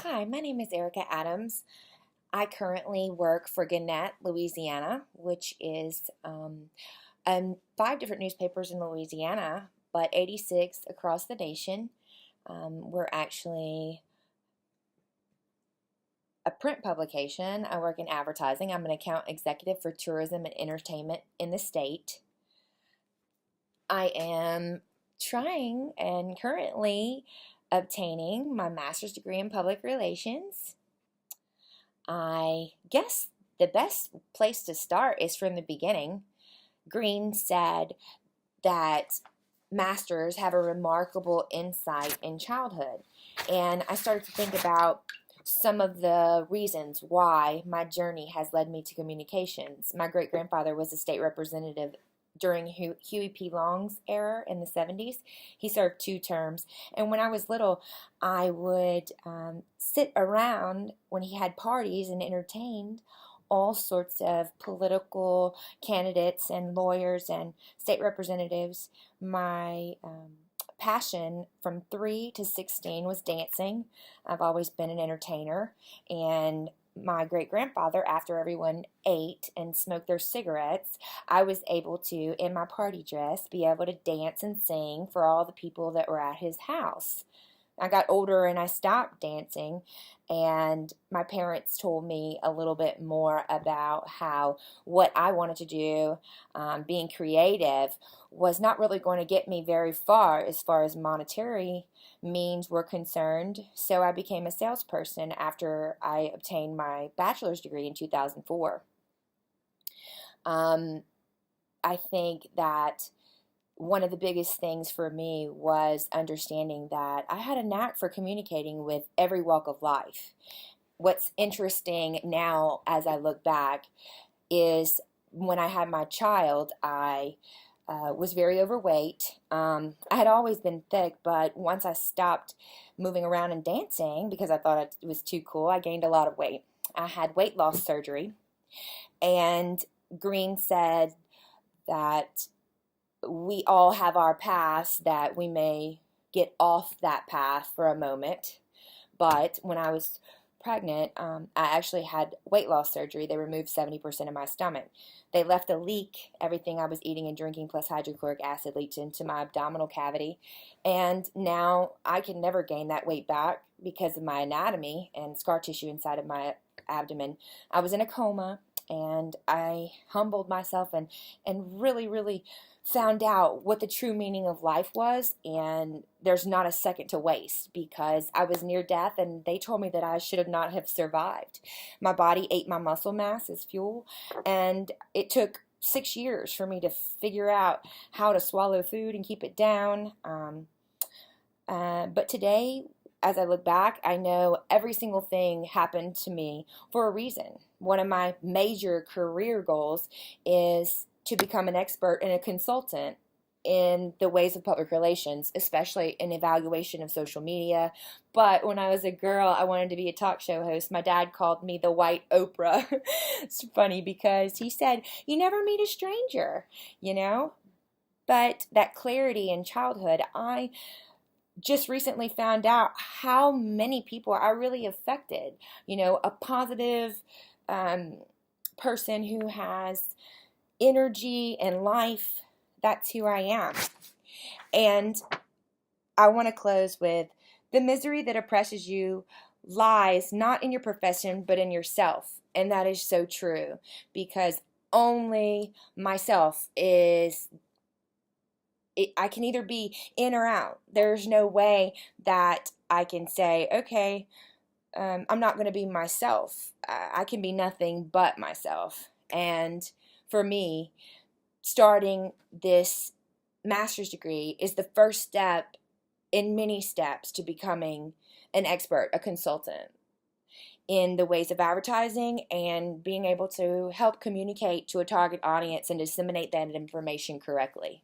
Hi, my name is Erica Adams. I currently work for Gannett, Louisiana, which is 5 different newspapers in Louisiana, but 86 across the nation. We're actually a print publication. I work in advertising. I'm an account executive for tourism and entertainment in the state. I am trying and currently obtaining my master's degree in public relations. I guess the best place to start is from the beginning. Green said that masters have a remarkable insight in childhood. And I started to think about some of the reasons why my journey has led me to communications. My great grandfather was a state representative during Huey P. Long's era in the 70s. He served 2 terms. And when I was little, I would sit around when he had parties and entertained all sorts of political candidates and lawyers and state representatives. My passion from 3 to 16 was dancing. I've always been an entertainer, and my great grandfather, after everyone ate and smoked their cigarettes, I was able to, in my party dress, be able to dance and sing for all the people that were at his house. I got older and I stopped dancing, and my parents told me a little bit more about how what I wanted to do, being creative, was not really going to get me very far as monetary means were concerned. So I became a salesperson after I obtained my bachelor's degree in 2004. I think that one of the biggest things for me was understanding that I had a knack for communicating with every walk of life. What's interesting now as I look back is when I had my child, I was very overweight. I had always been thick, but once I stopped moving around and dancing because I thought it was too cool, I gained a lot of weight. I had weight loss surgery, and Green said that we all have our past, that we may get off that path for a moment. But when I was pregnant, I actually had weight loss surgery. They removed 70% of my stomach. They left a leak. Everything I was eating and drinking plus hydrochloric acid leaked into my abdominal cavity. And now I can never gain that weight back because of my anatomy and scar tissue inside of my abdomen. I was in a coma, and I humbled myself and really found out what the true meaning of life was, and there's not a second to waste because I was near death, and they told me that I should have not have survived. My body ate my muscle mass as fuel, and it took 6 years for me to figure out how to swallow food and keep it down. But today, as I look back, I know every single thing happened to me for a reason. One of my major career goals is to become an expert and a consultant in the ways of public relations, especially in evaluation of social media. But when I was a girl, I wanted to be a talk show host. My dad called me the white Oprah. It's funny because he said, "You never meet a stranger, you know?" But that clarity in childhood, I just recently found out how many people are really affected. A positive person who has energy and life, that's who I am. And I want to close with the misery that oppresses you lies not in your profession, but in yourself. And that is so true because only myself I can either be in or out. There's no way that I can say, okay, I'm not going to be myself. I can be nothing but myself. And for me, starting this master's degree is the first step in many steps to becoming an expert, a consultant in the ways of advertising and being able to help communicate to a target audience and disseminate that information correctly.